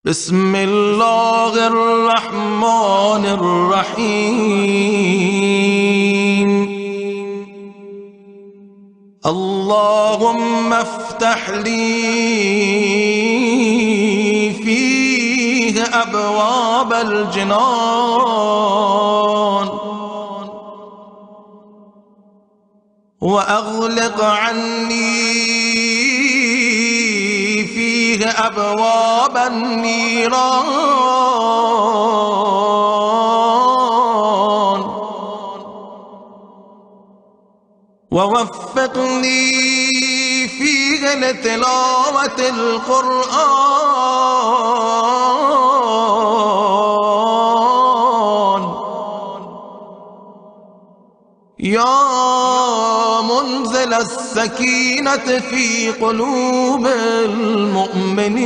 بسم الله الرحمن الرحيم. اللهم افتح لي فيه أبواب الجنان وأغلق عني فيه أبواب النيران ووفقني فيه لتلاوة القرآن يا منزل السكينة في قلوب المؤمنين.